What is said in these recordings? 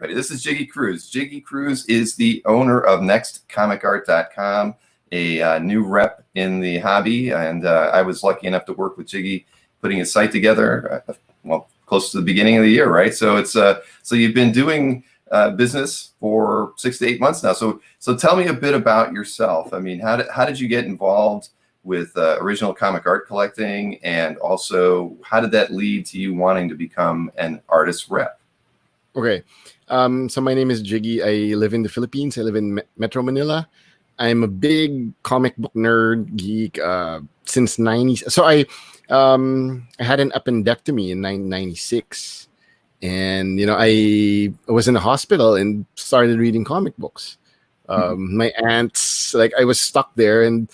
This is Jiggy Cruz. Jiggy Cruz is the owner of nextcomicart.com, a new rep in the hobby, and I was lucky enough to work with Jiggy putting his site together, close to the beginning of the year, right? So it's so you've been doing business for 6 to 8 months now. So tell me a bit about yourself. I mean, how did you get involved with original comic art collecting, and also how did that lead to you wanting to become an artist rep? Okay. So my name is Jiggy. I live in the Philippines. I live in Metro Manila. I'm a big comic book nerd geek since 90s. So I had an appendectomy in 1996. And, I was in the hospital and started reading comic books. My aunts, I was stuck there. And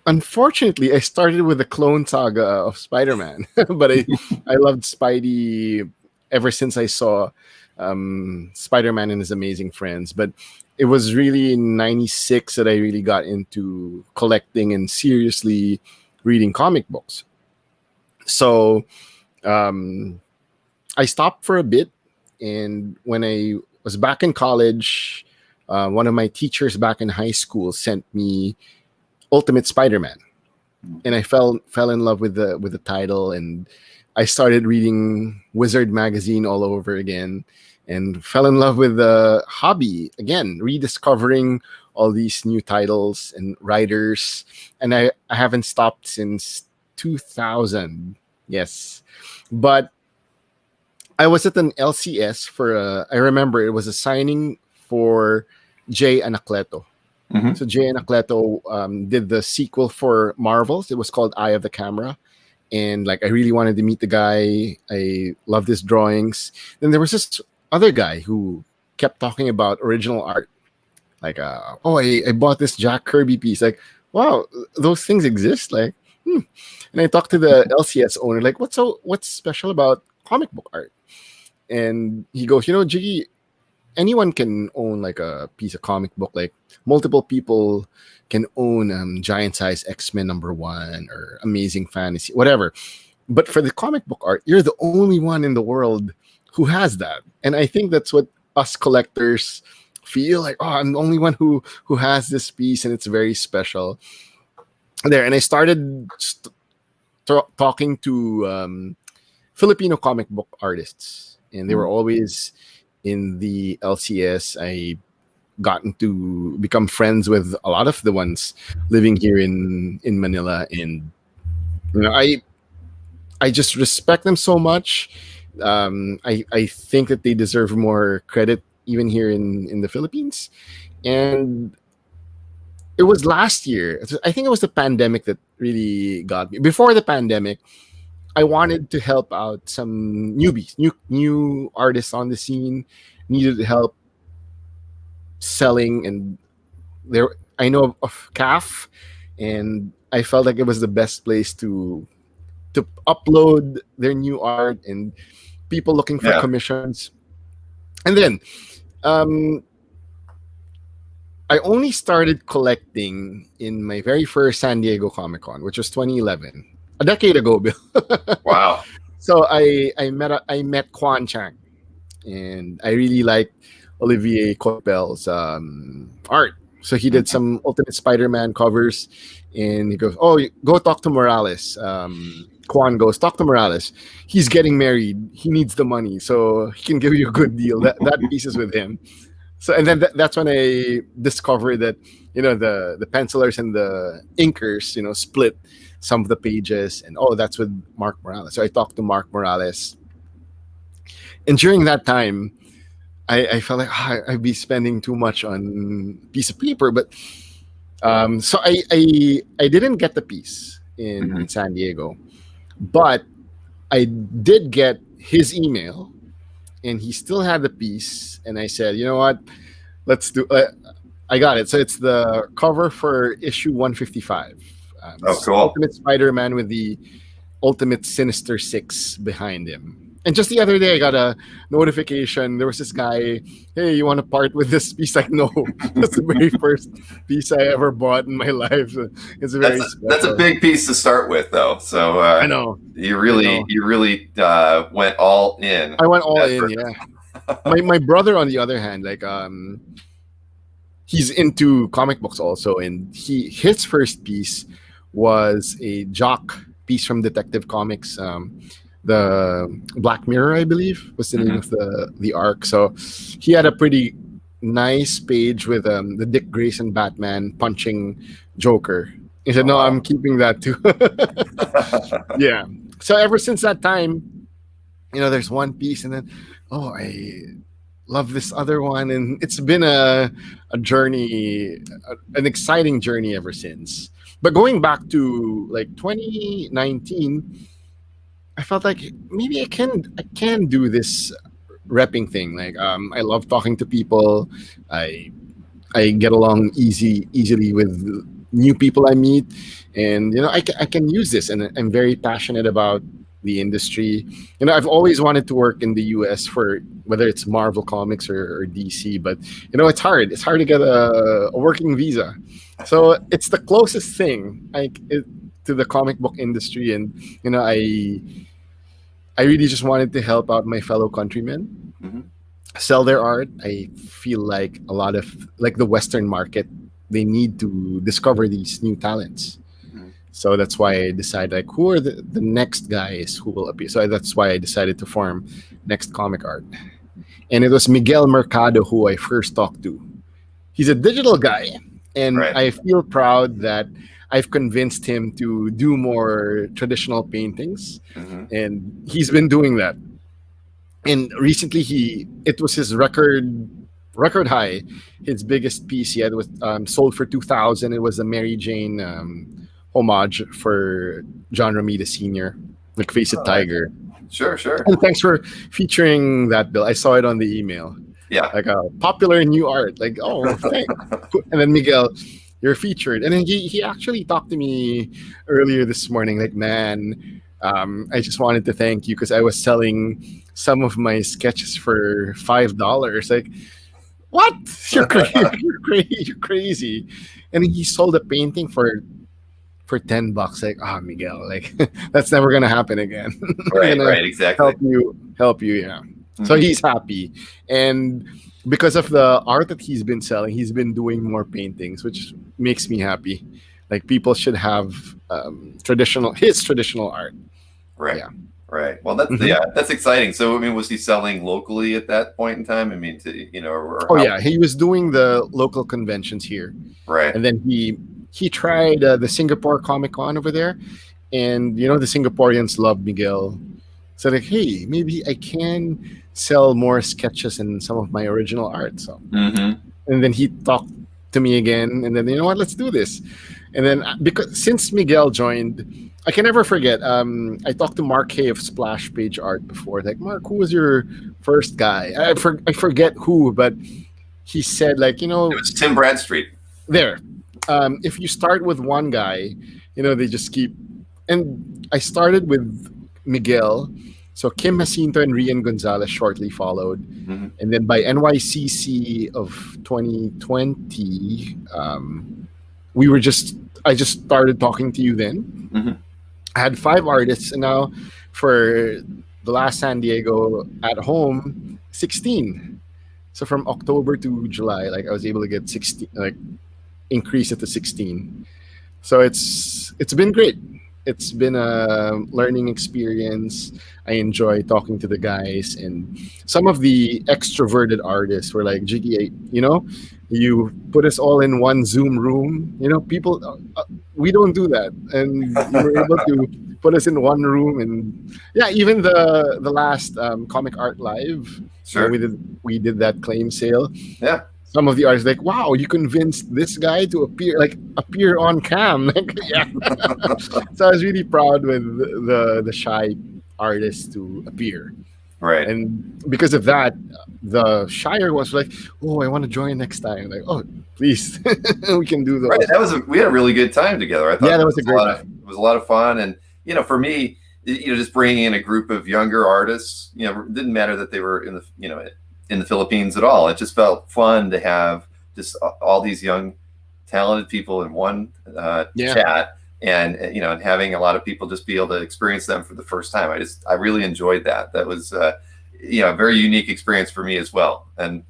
unfortunately, I started with the Clone Saga of Spider-Man. But I loved Spidey ever since I saw Spider-Man and His Amazing Friends. But it was really in 96 that I really got into collecting and seriously reading comic books. So I stopped for a bit. And when I was back in college, one of my teachers back in high school sent me Ultimate Spider-Man. And I fell in love with the title, and I started reading Wizard magazine all over again and fell in love with the hobby again, rediscovering all these new titles and writers. And I haven't stopped since 2000. Yes. But I was at an LCS I remember it was a signing for Jay Anacleto. Mm-hmm. So Jay Anacleto did the sequel for Marvels. It was called Eye of the Camera. And I really wanted to meet the guy. I loved his drawings. Then there was this other guy who kept talking about original art. I bought this Jack Kirby piece. Wow, those things exist. And I talked to the LCS owner, what's special about comic book art? And he goes, Jiggy, anyone can own a piece of comic book. Multiple people can own Giant Size X-Men #1 or Amazing Fantasy, whatever. But for the comic book art, you're the only one in the world who has that. And I think that's what us collectors feel I'm the only one who has this piece, and it's very special. And I started talking to Filipino comic book artists, and they were always in the LCS. I gotten to become friends with a lot of the ones living here in Manila, and I just respect them so much. I think that they deserve more credit even here in the Philippines. And it was last year, I think it was the pandemic that really got me. Before the pandemic, I wanted to help out some newbies, new artists on the scene, needed help selling, and I know of CAF, and I felt like it was the best place to upload their new art and people looking for commissions. And then I only started collecting in my very first San Diego Comic-Con, which was 2011, a decade ago, Bill. Wow. So I met Quan Chang, and I really liked Olivier Coipel's art. So he did some Ultimate Spider-Man covers, and he goes, "Oh, go talk to Morales." Quan goes, "Talk to Morales. He's getting married. He needs the money, so he can give you a good deal." That piece is with him. So, and then that's when I discovered that the pencilers and the inkers split some of the pages, and that's with Mark Morales. So I talked to Mark Morales, and during that time, I felt like I'd be spending too much on a piece of paper, but so I didn't get the piece in San Diego, but I did get his email, and he still had the piece. And I said, you know what, let's do. I got it. So it's the cover for issue 155. Cool. Ultimate Spider-Man with the Ultimate Sinister Six behind him. And just the other day, I got a notification. There was this guy, "Hey, you want to part with this piece?" No, that's the very first piece I ever bought in my life. It's that's a big piece to start with, though. So I know you really went all in. I went all in, yeah. My brother, on the other hand, like he's into comic books also, and his first piece was a jock piece from Detective Comics. The Black Mirror, I believe, was the name Mhm. of the arc. So he had a pretty nice page with the Dick Grayson Batman punching Joker. He said, Oh, "No, wow. I'm keeping that too." Yeah. So ever since that time, there's one piece, and then I love this other one, and it's been a journey, an exciting journey ever since. But going back to like 2019, I felt like maybe I can do this repping thing. Like I love talking to people. I I get along easily with new people I meet, and I can use this, and I'm very passionate about the industry. I've always wanted to work in the U.S. for whether it's Marvel Comics or DC, but it's hard. It's hard to get a working visa, so it's the closest thing to the comic book industry, and I really just wanted to help out my fellow countrymen Mhm. sell their art. I feel like a lot of like the Western market, they need to discover these new talents. Mhm. So that's why I decided like who are the next guys who will appear. So that's why I decided to form Next Comic Art. And it was Miguel Mercado who I first talked to. He's a digital guy, and Right. I feel proud that I've convinced him to do more traditional paintings, Mhm. and he's been doing that. And recently it was his record high. His biggest piece he had was sold for 2,000. It was a Mary Jane homage for John Romita Sr., like Face It Oh, nice. Tiger. Sure, sure. And thanks for featuring that, Bill. I saw it on the email. Yeah. Like popular new art. Like, oh, thanks. And then Miguel, you're featured. And then he actually talked to me earlier this morning. Like, man, I just wanted to thank you because I was selling some of my sketches for $5. Like, what? You're crazy. You're crazy. You're crazy. And he sold a painting for $10. Like, Miguel, like that's never gonna happen again. I'm Right, gonna right, exactly. help you, yeah. So Mhm. he's happy. And because of the art that he's been selling, he's been doing more paintings, which makes me happy. Like people should have traditional art. Right. Yeah. Right. Well, that's Mhm. yeah, that's exciting. So, I mean, was he selling locally at that point in time? I mean, or Oh how? yeah, he was doing the local conventions here, Right. and then he tried the Singapore Comic Con over there, and the Singaporeans love Miguel. So like, hey, maybe I can sell more sketches and some of my original art. So, Mm-hmm. and then he talked to me again, and then what, let's do this. And then because since Miguel joined, I can never forget. I talked to Mark Hay of Splash Page Art before. Like, Mark, who was your first guy? I forget who, but he said like, It was Tim Bradstreet. there. If you start with one guy, they just keep. And I started with Miguel. So Kim Jacinto and Rian Gonzales shortly followed. Mm-hmm. And then by NYCC of 2020, I just started talking to you then. Mm-hmm. I had 5 artists, and now for the last San Diego at home, 16. So from October to July, like I was able to get 16, like increase it to 16. So it's been great. It's been a learning experience. I enjoy talking to the guys, and some of the extroverted artists were like, Jiggy, you put us all in one Zoom room. People, we don't do that, and you were able to put us in one room. And yeah, even the last Comic Art Live, Sure. we did that claim sale. Yeah. Some of the artists like, wow, you convinced this guy to appear on cam. Like, yeah. So I was really proud with the shy artists to appear, Right. and because of that, the shyer ones were like, oh, I want to join next time. Like, oh, please, we can do Right. those. We had a really good time together. I thought Yeah, that it was a was a great lot of time. it was a lot of fun, and for me, just bringing in a group of younger artists, it didn't matter that they were in the Philippines at all. It just felt fun to have just all these young, talented people in one Yeah. chat, and and having a lot of people just be able to experience them for the first time. I really enjoyed that. That was very unique experience for me as well. And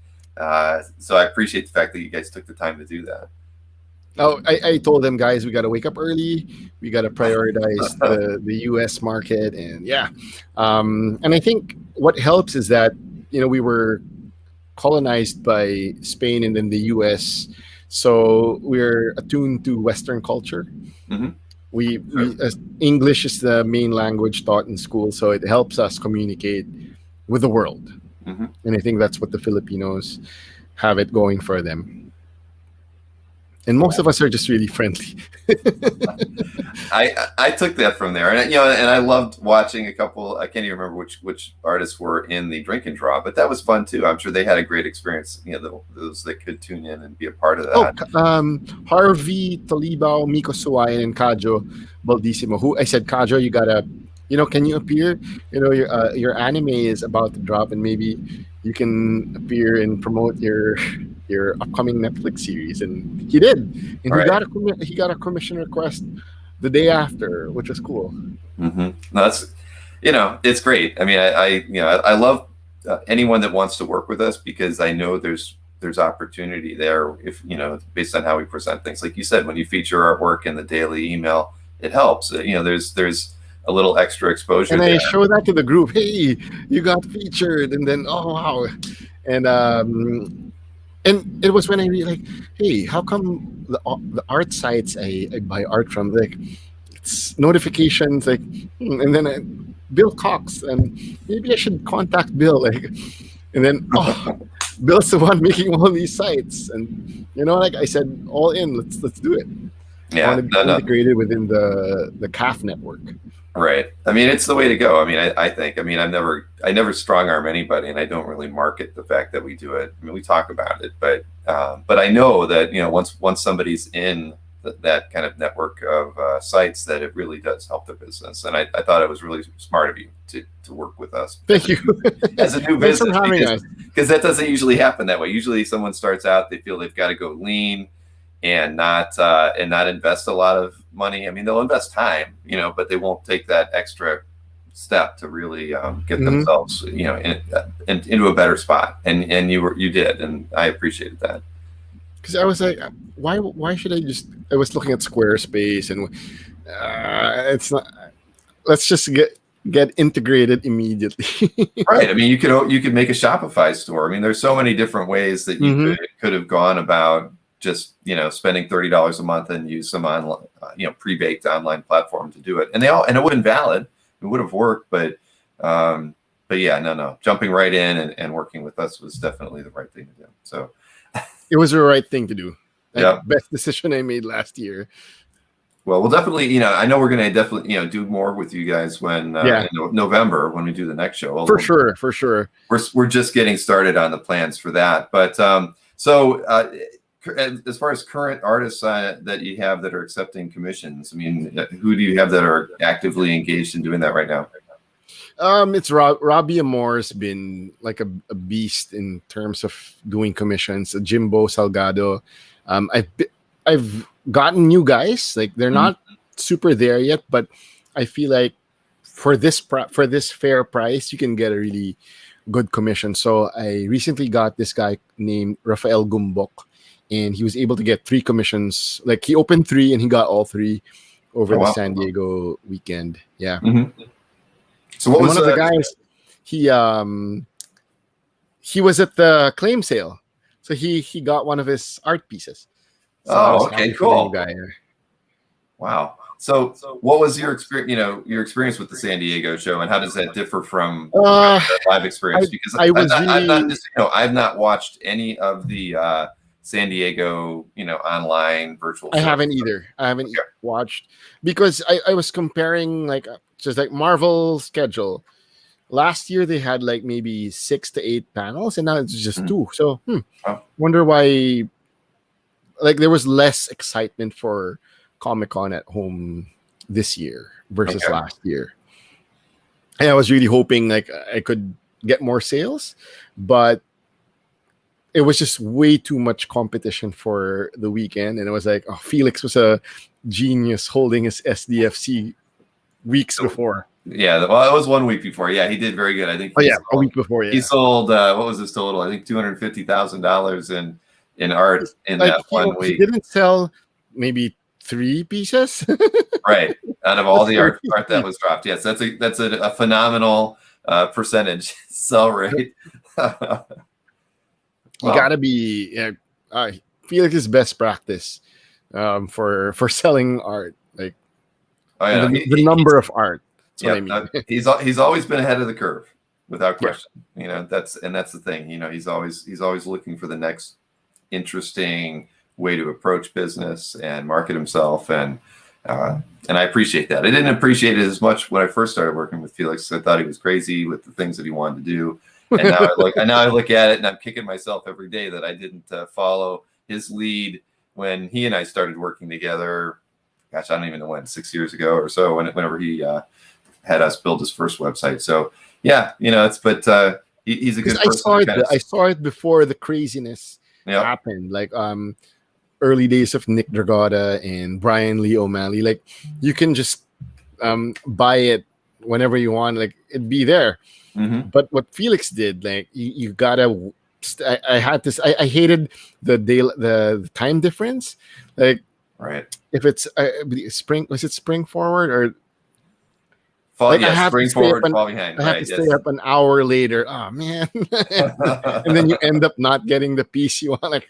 so I appreciate the fact that you guys took the time to do that. Oh, I told them, guys, we got to wake up early. We got to prioritize the U.S. market, and yeah, and I think what helps is that we were colonized by Spain and then the U.S., so we're attuned to Western culture. Mm-hmm. We English is the main language taught in school, so it helps us communicate with the world, Mm-hmm. and I think that's what the Filipinos have it going for them. And most of us are just really friendly. I took that from there, and I loved watching a couple. I can't even remember which artists were in the drink and draw, but that was fun too. I'm sure they had a great experience. Those that could tune in and be a part of that. Harvey Tolibao, Miko Suwayan, and Kajo Baldisimo. Who I said, Kajo, you gotta, can you appear? Your anime is about to drop, and maybe you can appear and promote your upcoming Netflix series. And he did, and he got a commission request the day after, which was cool. Mm-hmm. No, that's it's great. I mean, I love anyone that wants to work with us, because I know there's opportunity there if based on how we present things. Like you said, when you feature our work in the daily email, it helps. There's a little extra exposure. And there. I show that to the group. Hey, you got featured, and then wow, and it was when I realized, hey, how come the art sites I buy art from, like, it's notifications, like, and then Bill Cox, and maybe I should contact Bill, like, and then Bill's the one making all these sites, and like I said, all in, let's do it. Yeah, I want to be integrated within the CAF network. Right. I mean, it's the way to go. I mean, I think. I mean, I never strong arm anybody, and I don't really market the fact that we do it. I mean, we talk about it, but I know that once somebody's in that kind of network of sites, that it really does help their business. And I thought it was really smart of you to work with us. Thank you. As a new business, because that doesn't usually happen that way. Usually, someone starts out, they feel they've got to go lean and not invest a lot of money. I mean, they'll invest time, but they won't take that extra step to really get themselves, into a better spot. And you did, and I appreciated that. Because I was like, why should I just? I was looking at Squarespace, and it's not. Let's just get integrated immediately. Right. I mean, you could make a Shopify store. I mean, there's so many different ways that you could have gone about just spending $30 a month and use some online, pre-baked online platform to do it, and it would have been valid. It would have worked, but yeah, no, jumping right in and working with us was definitely the right thing to do. So it was the right thing to do. Yeah, best decision I made last year. Well, we'll definitely, I know we're going to definitely, do more with you guys when in November when we do the next show. For sure. We're just getting started on the plans for that, but so. As far as current artists that you have that are accepting commissions, I mean, who do you have that are actively engaged in doing that right now? It's Robbie Amore's been like a beast in terms of doing commissions. Jimbo Salgado. I've gotten new guys. Like, they're not super there yet, but I feel like for this fair price, you can get a really good commission. So I recently got this guy named Rafael Gumbok, and he was able to get 3 commissions. Like, he opened 3 and he got all 3 over the San Diego weekend. Yeah. Mm-hmm. So what was one of the guys? He was at the claim sale, so he got one of his art pieces. So okay, cool. Wow. So what was your experience? Your experience with the San Diego show, and how does that differ from the live experience? Because I've not watched any of the San Diego, online virtual shows. I haven't either. I haven't watched, because I was comparing, like, just like Marvel schedule. Last year they had like maybe 6 to 8 panels, and now it's just 2. So wonder why, like, there was less excitement for Comic-Con at home this year versus last year. And I was really hoping like I could get more sales, but it was just way too much competition for the weekend. And it was like, Felix was a genius holding his SDFC weeks before. Yeah, well, it was 1 week before. Yeah, he did very good. I think Oh yeah, a week before. he Yeah, sold what was his total? I think $250,000 in art in like that 1 week. he didn't sell maybe 3 pieces. Right. Out of all That's the very art that cheap. was dropped. Yes, that's a phenomenal percentage sell rate. You Well, gotta be. I feel like it's best practice for selling art, like oh and yeah, the number of art. That's what I yeah, mean. he's always been ahead of the curve, without Yeah. question. That's the thing. He's always looking for the next interesting way to approach business and market himself, and I appreciate that. I didn't appreciate it as much when I first started working with Felix. I thought he was crazy with the things that he wanted to do, and now I look at it and I'm kicking myself every day that I didn't follow his lead when he and I started working together. Gosh, I don't even know when, 6 years ago or so, whenever he had us build his first website. So yeah, he's a good person. I saw it before the craziness happened. Like early days of Nick Dragota and Brian Lee O'Malley. Like you can just buy it whenever you want. Like it'd be there. Mm-hmm. But what Felix did, like you gotta. I had this. I hated the time difference. Like right. if it's spring, was it spring forward or? Fall, Like yeah, I have spring to stay forward, up fall behind. I have Right. to Yes. stay up an hour later. Oh man. And then you end up not getting the piece you want. Like,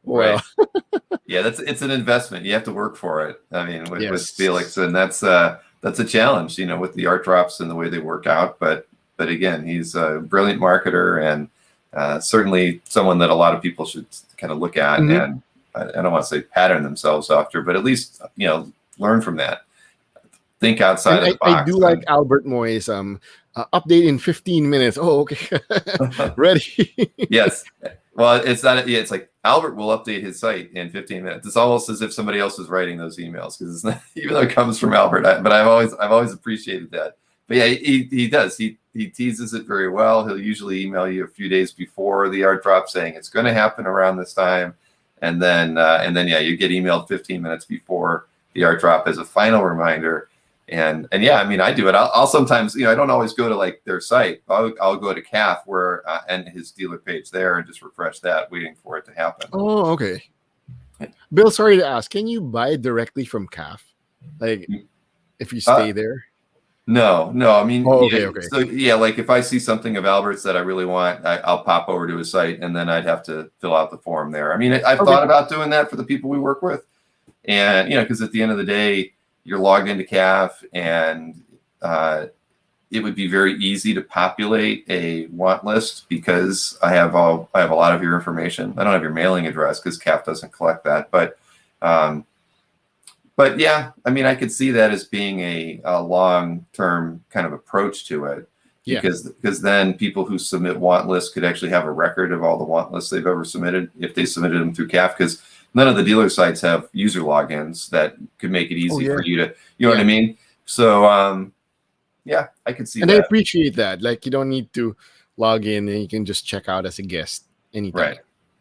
well. Right. Yeah, it's an investment. You have to work for it. I mean, with Felix, and that's a challenge, with the art drops and the way they work out. But again, he's a brilliant marketer, and certainly someone that a lot of people should kind of look at. Mhm. And I don't want to say pattern themselves after, but at least learn from that. Think outside of the box. I do like Albert Moy's update in 15 minutes. Oh, okay. Ready. Yes. Well, it's not. Yeah, it's like Albert will update his site in 15 minutes. It's almost as if somebody else is writing those emails, because it's not, even though it comes from Albert. But I've always appreciated that. But yeah, he does. He teases it very well. He'll usually email you a few days before the art drop saying it's going to happen around this time, and then yeah, you get emailed 15 minutes before the art drop as a final reminder. And yeah, I mean, I do it. I'll sometimes, I don't always go to like their site. I'll go to CAF and his dealer page there and just refresh that, waiting for it to happen. Oh, okay. Bill, sorry to ask, can you buy directly from CAF? Like if you stay there? No. I mean, okay. So yeah, like if I see something of Albert's that I really want, I'll pop over to his site, and then I'd have to fill out the form there. I mean, I've thought about doing that for the people we work with, and because at the end of the day, you're logged into CAF, and it would be very easy to populate a want list, because I have a lot of your information. I don't have your mailing address because CAF doesn't collect that, but yeah, I mean, I could see that as being a long-term kind of approach to it, because then people who submit want lists could actually have a record of all the want lists they've ever submitted if they submitted them through CAF, because none of the dealer sites have user logins that could make it easy for you to, you know what I mean? So, yeah, I could see that. And I appreciate that. Like, you don't need to log in, and you can just check out as a guest anytime.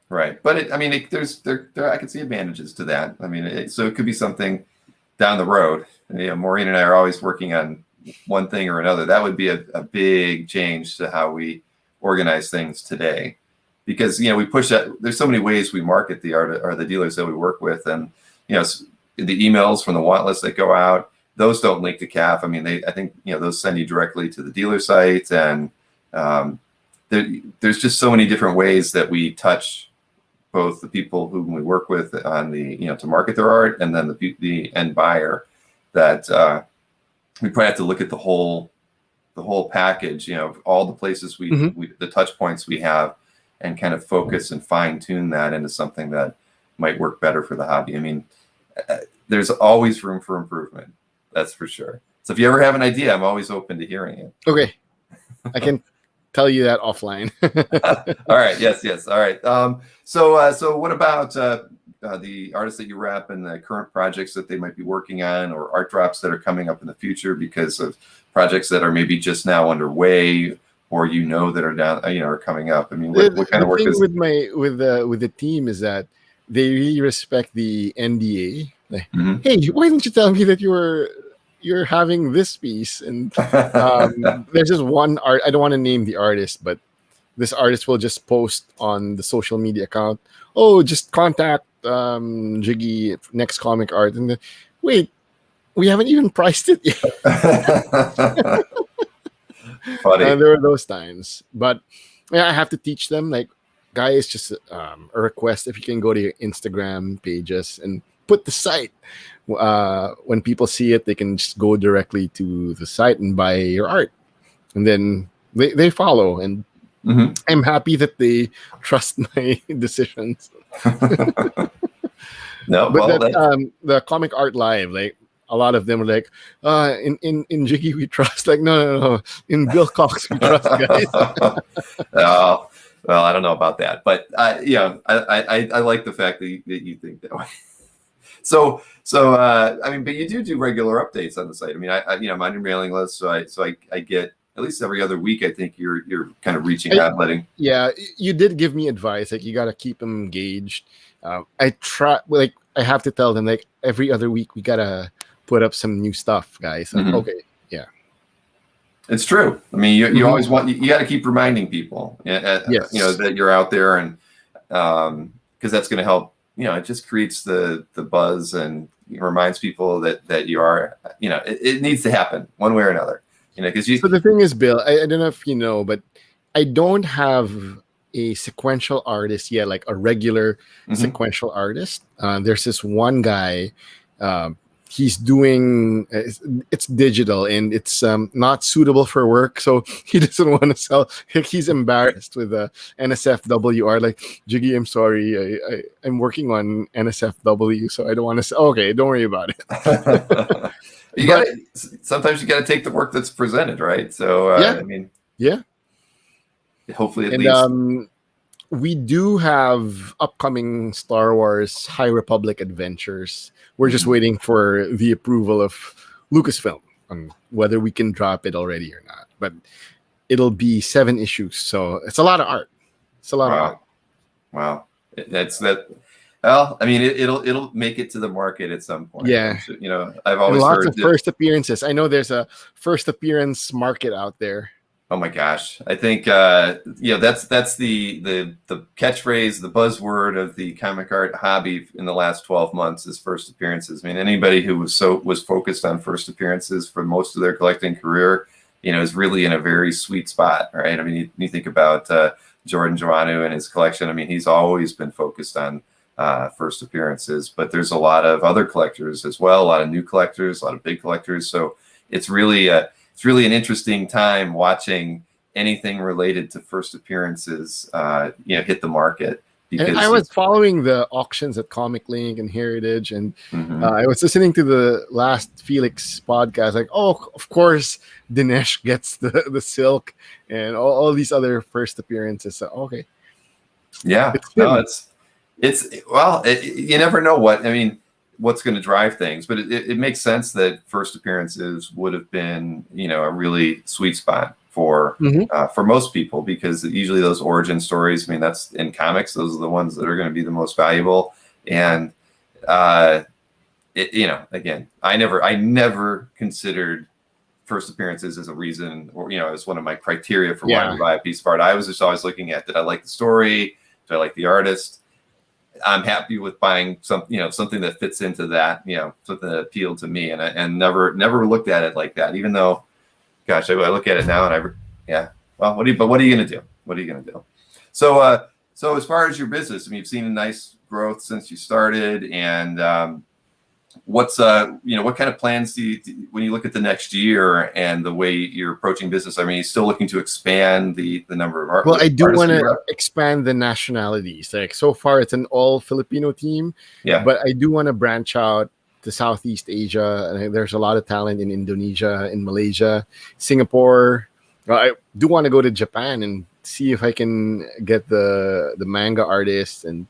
Right. But I can see advantages to that. I mean, so it could be something down the road. Maureen and I are always working on one thing or another. That would be a big change to how we organize things today. Because we push that. There's so many ways we market the art or the dealers that we work with, and the emails from the want list that go out, those don't link to CAF. I mean, I think those send you directly to the dealer site, and there's just so many different ways that we touch both the people whom we work with on the to market their art, and then the end buyer, that we probably have to look at the whole package. All the places we the touch points we have, and kind of focus and fine tune that into something that might work better for the hobby. I mean, there's always room for improvement. That's for sure. So if you ever have an idea, I'm always open to hearing it. Okay. I can tell you that offline. All right. Yes. All right. So what about the artists that you rep and the current projects that they might be working on, or art drops that are coming up in the future because of projects that are maybe just now underway, or that are down, are coming up? I mean, what kind of work is with the team is that they really respect the NDA. Like, hey, why didn't you tell me that you were you're having this piece, and there's just one art. I don't want to name the artist, but this artist will just post on the social media account, oh, just contact Jiggy next comic art, and then, wait, we haven't even priced it yet. Funny. There were those times, but yeah, I have to teach them, like, guys, just a request, if you can go to your Instagram pages and put the site. When people see it, they can just go directly to the site and buy your art, and then they follow. And I'm happy that they trust my decisions. No, But well, the Comic Art Live, like, a lot of them are like, in Jiggy we trust. Like, no. In Bill Cox we trust, guys. oh, well, I don't know about that, but yeah, I like the fact that you think that way. So I mean, but you do regular updates on the site. I mean, I'm on your mailing list, so I get at least every other week. I think you're kind of reaching out, letting. Yeah, you did give me advice. Like, you got to keep them engaged. I try, like, I have to tell them, like, every other week we gotta put up some new stuff, guys. Like, okay, yeah, it's true. I mean, you always you got to keep reminding people, yes, that you're out there, and because that's going to help. It just creates the buzz and reminds people that you are. It needs to happen one way or another. Because So the thing is, Bill, I don't know if you know, but I don't have a sequential artist yet, like a regular sequential artist. There's this one guy. He's doing it's digital, and it's not suitable for work, so he doesn't want to sell. He's embarrassed with the NSFW art. Like, Jiggy, I'm sorry, I'm working on NSFW, so I don't want to sell. Okay, don't worry about it. Sometimes you gotta take the work that's presented, right? So yeah. I mean, yeah. Hopefully, at least. We do have upcoming Star Wars High Republic adventures. We're just waiting for the approval of Lucasfilm on whether we can drop it already or not. But it'll be 7 issues, so it's a lot of art. It's a lot of art. Wow, that's that. Well, I mean, it'll make it to the market at some point. Yeah, I've always lots heard of first appearances. I know there's a first appearance market out there. Oh my gosh. I think that's the catchphrase, the buzzword of the comic art hobby in the last 12 months is first appearances. I mean, anybody who was focused on first appearances for most of their collecting career, is really in a very sweet spot, right? I mean, you think about Jordan Joannou and his collection. I mean, he's always been focused on first appearances, but there's a lot of other collectors as well, a lot of new collectors, a lot of big collectors. So it's really an interesting time watching anything related to first appearances, hit the market. Because and I was following the auctions at Comic Link and Heritage, and I was listening to the last Felix podcast. Like, oh, of course, Dinesh gets the silk and all these other first appearances. So, okay, yeah, you never know what's going to drive things, but it makes sense that first appearances would have been, a really sweet spot for most people, because usually those origin stories, I mean, that's in comics, those are the ones that are going to be the most valuable. And, again, I never considered first appearances as a reason, or, as one of my criteria for wanting to buy a piece of art. I was just always looking at, did I like the story? Did I like the artist? I'm happy with buying something that fits into that, something that appealed to me, and never looked at it like that. Even though, gosh, I look at it now and well, what are you going to do? What are you going to do? So, so as far as your business, I mean, you've seen a nice growth since you started, and what's what kind of plans do you, when you look at the next year and the way you're approaching business? I mean, you're still looking to expand the number of art. Well, I do want to expand the nationalities. Like, so far it's an all Filipino team, but I do want to branch out to Southeast Asia. And there's a lot of talent in Indonesia, in Malaysia, Singapore. I do want to go to Japan and see if I can get the manga artists, and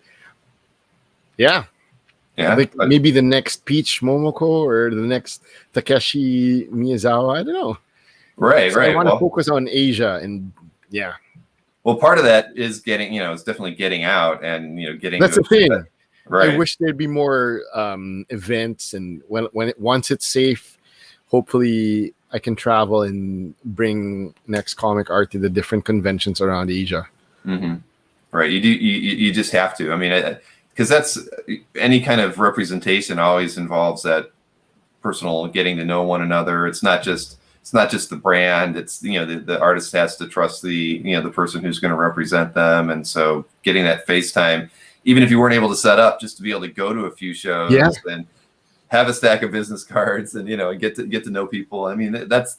like maybe the next Peach Momoko or the next Takeshi Miyazawa. I don't know. Right. I want to focus on Asia, and Well, part of that is getting, it's definitely getting out and, getting. That's the thing. Right. I wish there'd be more events, and once it's safe, hopefully I can travel and bring next comic art to the different conventions around Asia. Mm-hmm. Right. You just have to. I mean, because that's any kind of representation always involves that personal getting to know one another. It's not just the brand. It's, the artist has to trust the person who's going to represent them. And so getting that FaceTime, even if you weren't able to set up, just to be able to go to a few shows and have a stack of business cards and, and get to know people. I mean, that's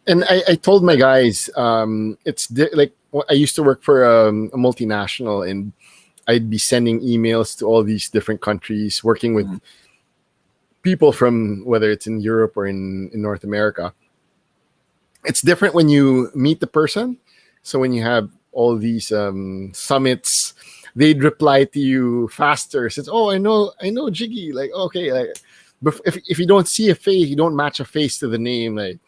and I told my guys, like I used to work for a multinational, and I'd be sending emails to all these different countries, working with people from whether it's in Europe or in North America. It's different when you meet the person. So when you have all these summits, they'd reply to you faster. Says, "Oh, I know Jiggy." Like, okay, like, but if you don't see a face, you don't match a face to the name. Like,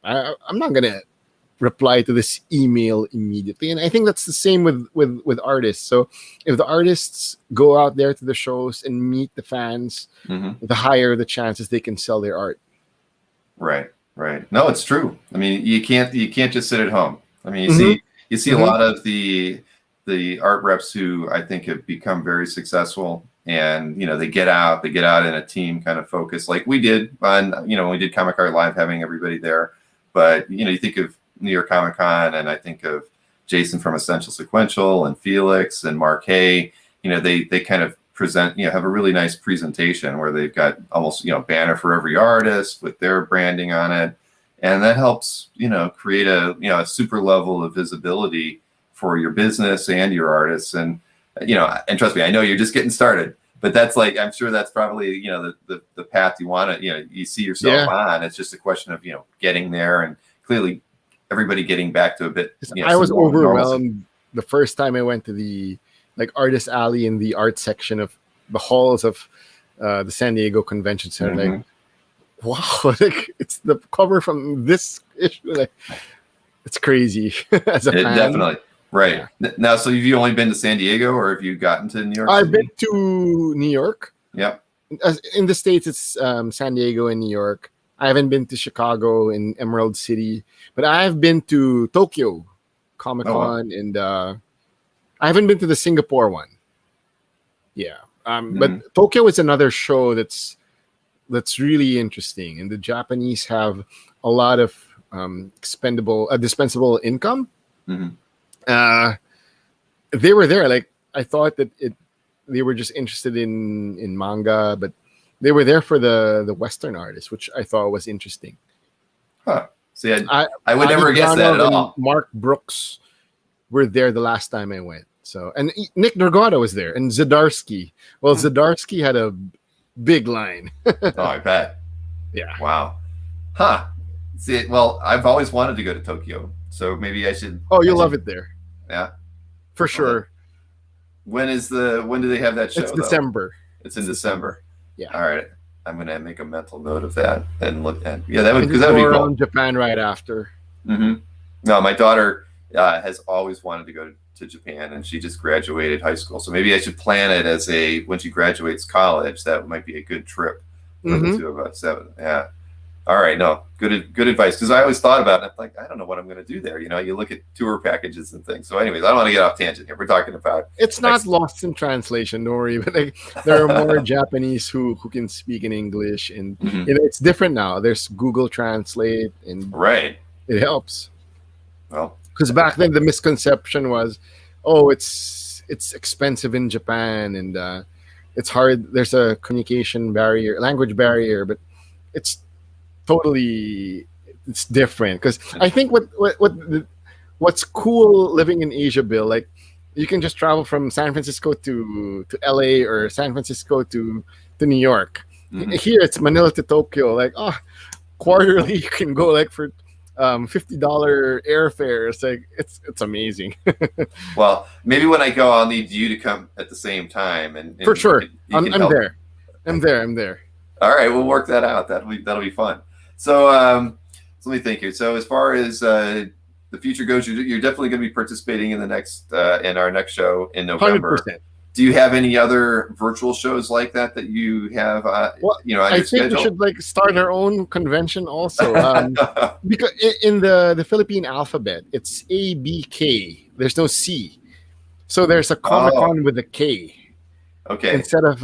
I'm not gonna reply to this email immediately. And I think that's the same with artists. So if the artists go out there to the shows and meet the fans, the higher the chances they can sell their art. Right. No, it's true. I mean, you can't just sit at home. I mean, you see a lot of the art reps who I think have become very successful, and they get out in a team kind of focus, like we did on when we did Comic Art Live, having everybody there. But you think of New York Comic Con, and I think of Jason from Essential Sequential and Felix and Mark Hay. They kind of present, have a really nice presentation where they've got almost banner for every artist with their branding on it, and that helps create a super level of visibility for your business and your artists. And and trust me, I know you're just getting started, but that's like, I'm sure that's probably the path you want to you see yourself on. It's just a question of getting there, and clearly everybody getting back to a bit. I was overwhelmed the first time I went to the artist alley in the art section of the halls of the San Diego Convention Center. Like, wow, like it's the cover from this issue. Like, it's crazy as a fan. Definitely. Right. Yeah. Now, so have you only been to San Diego, or have you gotten to New York City? I've been to New York. Yep. In the States, it's San Diego and New York. I haven't been to Chicago and Emerald City, but I have been to Tokyo Comic Con, and I haven't been to the Singapore one. Yeah. But Tokyo is another show that's really interesting, and the Japanese have a lot of dispensable income. They were there. Like, I thought that they were just interested in manga, but they were there for the Western artists, which I thought was interesting. Huh. See, I would never guess that at all. Mark Brooks were there the last time I went. So, and Nick Dragota was there, and Zdarsky. Well, Zdarsky had a big line. Oh, I bet. Yeah. Wow. Huh. See, well, I've always wanted to go to Tokyo, so maybe I should. Oh, you'll love it there. Yeah. For sure. When do they have that show? It's December. It's in December. Yeah. All right. I'm gonna make a mental note of that and look at. Yeah, that would be cool. Japan right after. No, my daughter has always wanted to go to Japan, and she just graduated high school. So maybe I should plan it as when she graduates college. That might be a good trip for the two of us. Yeah. All right. No, good advice. Because I always thought about it. I'm like, I don't know what I'm going to do there. You look at tour packages and things. So anyways, I don't want to get off tangent here. We're talking about. It's not lost in translation. Don't worry. But there are more Japanese who can speak in English, and it's different now. There's Google Translate, and it helps. Well, because back then the misconception was, oh, it's expensive in Japan, and it's hard. There's a communication barrier, language barrier, but it's different. Because I think what's cool living in Asia, Bill, like you can just travel from San Francisco to LA or San Francisco to New York. Here it's Manila to Tokyo. Like, quarterly you can go like for $50 airfare. It's like it's amazing. Well, maybe when I go, I'll need you to come at the same time, and for sure. I'm there. I'm there. All right, we'll work that out. That'll be fun. So let me think here. So as far as the future goes, you're definitely going to be participating in the next in our next show in November. 100%. do you have any other virtual shows like that you have, Well, you know, on I your think we schedule? should like start our own convention also. Because in the Philippine alphabet, it's ABK. There's no C, so there's a Comic Oh, Con with a K okay. instead of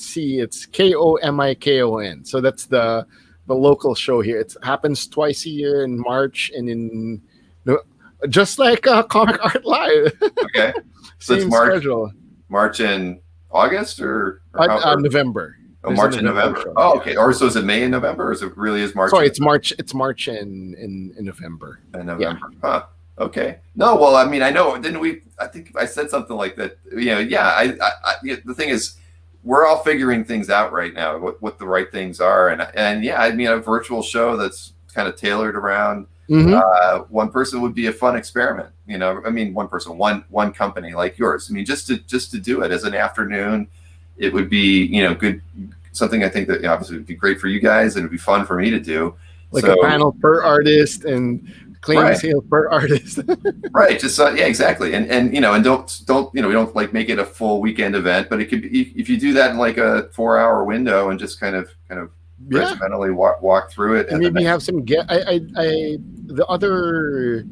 C. It's KOMIKON. So that's the local show here. It happens twice a year in March and in no, just like Comic Art Live. Okay. So it's Same schedule. March and August, or how? Or, November. oh, There's a March and November. show. Oh, Yeah. okay. Or so is it May and November, or is it really is March? Sorry, and it's March. It's March in November. November. Huh. Okay. No, well, I mean, I know. Didn't we? I think I said something like that. You know, yeah. The thing is, we're all figuring things out right now. What the right things are, and yeah, I mean, a virtual show that's kind of tailored around one person would be a fun experiment. You know, I mean, one person, one company like yours. I mean, just to do it as an afternoon, it would be, you know, good. Something I think that obviously would be great for you guys, and it'd be fun for me to do. Like a panel per artist and claim sale per artist. Right. Just yeah, exactly. And you know, and don't you know, we don't like make it a full weekend event, but it could be if you do that in like a 4-hour window and just kind of regimentally walk through it. And maybe have some get. The other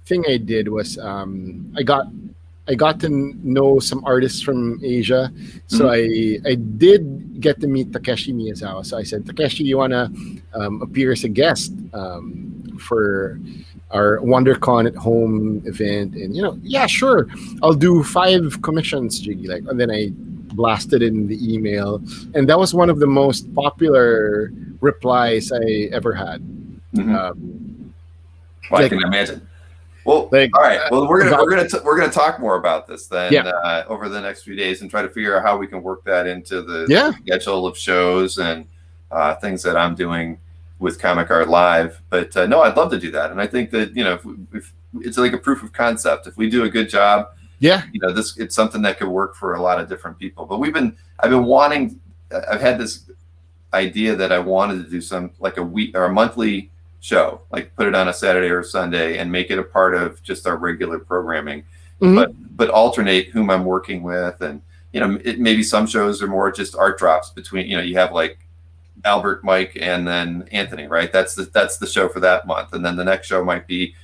thing I did was I got to know some artists from Asia, so I did get to meet Takeshi Miyazawa. So I said, Takeshi, you wanna appear as a guest for our WonderCon at Home event? And you know, yeah, sure, I'll do 5 commissions, Jiggy. Like, and then I blasted in the email, and that was one of the most popular replies I ever had. Well, I can imagine. Well, all right. Well, we're gonna talk more about this then over the next few days and try to figure out how we can work that into the schedule of shows and things that I'm doing with Comic Art Live. But no, I'd love to do that, and I think that, you know, if it's like a proof of concept. If we do a good job, you know, it's something that could work for a lot of different people. But I've had this idea that I wanted to do some like a week or a monthly show, like put it on a Saturday or Sunday and make it a part of just our regular programming, but alternate whom I'm working with. And, you know, maybe some shows are more just art drops between, you know, you have like Albert, Mike, and then Anthony, right? That's the show for that month. And then the next show might be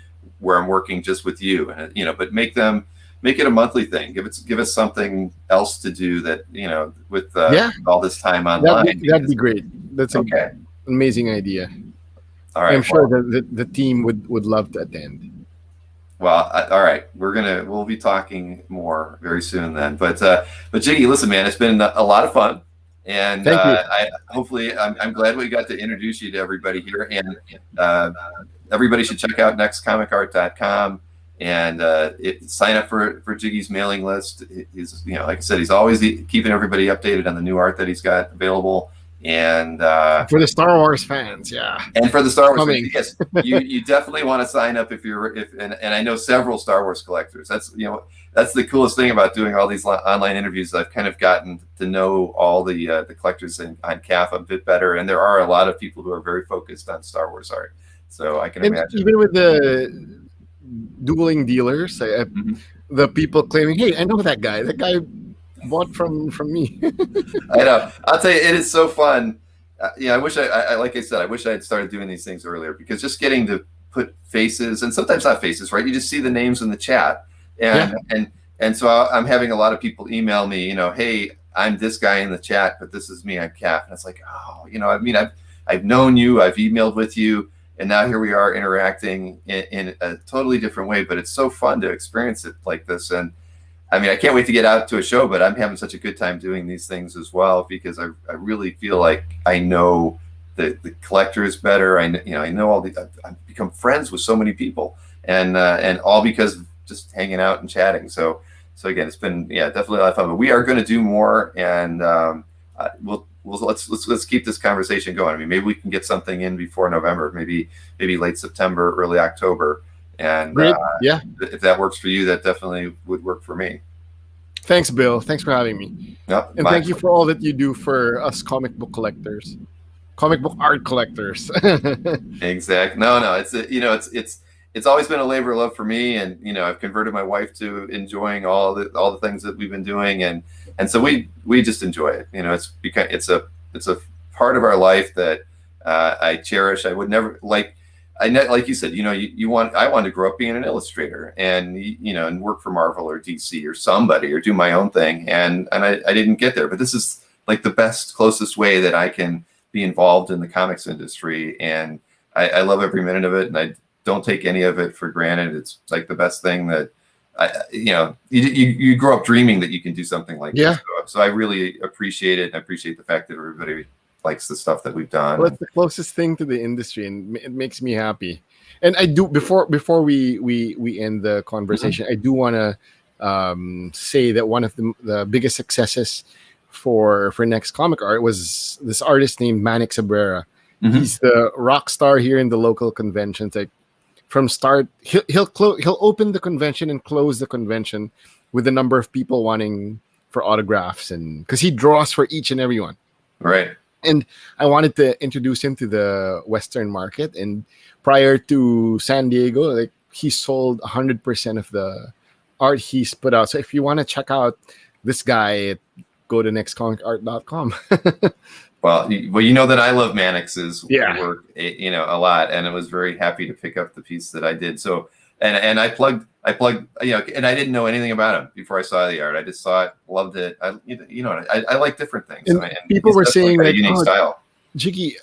where I'm working just with you, and, you know, but make it a monthly thing. Give us something else to do that, you know, with all this time online. That'd be great. That's an amazing idea. All right. I'm sure the team would love to attend. Well, all right. We'll be talking more very soon then. But Jiggy, listen, man, it's been a lot of fun. And I'm glad we got to introduce you to everybody here. And everybody should check out nextcomicart.com and sign up for Jiggy's mailing list. He's, you know, like I said, he's always keeping everybody updated on the new art that he's got available. And for the Star Wars fans, and for the Star Wars fans, yes, you definitely want to sign up and I know several Star Wars collectors. That's, you know, that's the coolest thing about doing all these online interviews. I've kind of gotten to know all the collectors on CAF a bit better, and there are a lot of people who are very focused on Star Wars art. So I can imagine, even with the dueling dealers, the people claiming, "Hey, I know that guy. That guy bought from me." I know. I'll tell you, it is so fun. I wish I like I said, I wish I had started doing these things earlier, because just getting to put faces, and sometimes not faces, right? You just see the names in the chat, and so I'm having a lot of people email me, you know, hey, I'm this guy in the chat, but this is me on CAF, and it's like, oh, you know, I mean, I've known you, I've emailed with you, and now here we are interacting in a totally different way. But it's so fun to experience it like this. And I mean, I can't wait to get out to a show, but I'm having such a good time doing these things as well, because I really feel like I know the collectors better. I know I've become friends with so many people, and all because of just hanging out and chatting. So again, it's been definitely a lot of fun. But we are going to do more, and let's keep this conversation going. I mean, maybe we can get something in before November, maybe late September, early October. And if that works for you, that definitely would work for me. Thanks, Bill. Thanks for having me. Yep, and thank you for all that you do for us comic book collectors, comic book art collectors. Exactly. No, it's it's always been a labor of love for me, and I've converted my wife to enjoying all the things that we've been doing, and so we just enjoy it. It's a part of our life that I cherish. I would never like you said, I wanted to grow up being an illustrator and and work for Marvel or DC or somebody, or do my own thing, and I didn't get there, but this is like the best, closest way that I can be involved in the comics industry, and I love every minute of it, and I don't take any of it for granted. It's like the best thing that you grow up dreaming that you can do something like this. So I really appreciate it, and I appreciate the fact that everybody likes the stuff that we've done. Well, it's the closest thing to the industry, and it makes me happy. And I do, before we end the conversation, I do want to say that one of the biggest successes for Next Comic Art was this artist named Manic Sabrera. He's the rock star here in the local conventions. Like, from start, he'll open the convention and close the convention with the number of people wanting for autographs, and because he draws for each and every one. Right. And I wanted to introduce him to the Western market. And prior to San Diego, like, he sold 100% of the art he's put out. So if you want to check out this guy, go to nextcomicart.com. Well, that I love Mannix's work, a lot, and I was very happy to pick up the piece that I did. So, and I plugged, and I didn't know anything about him before I saw the art. I just saw it, loved it. I like different things. And people were saying like a unique style. Jiggy,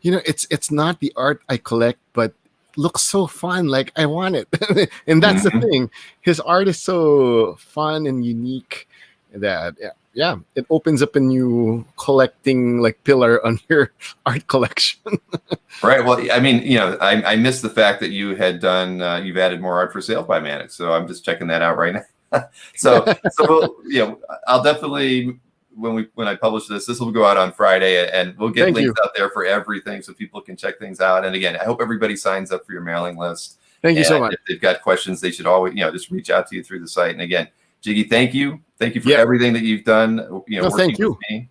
it's not the art I collect, but looks so fun. Like, I want it. And that's the thing. His art is so fun and unique that it opens up a new collecting pillar on your art collection. Right. Well, I mean, I missed the fact that you had done, you've added more art for sale by Mannix, so I'm just checking that out right now. so I'll definitely, when I publish this will go out on Friday, and we'll get links out there for everything so people can check things out. And again, I hope everybody signs up for your mailing list. Thank you so much. If they've got questions, they should always, just reach out to you through the site. And again, Jiggy, thank you for everything that you've done. Thank you. With me.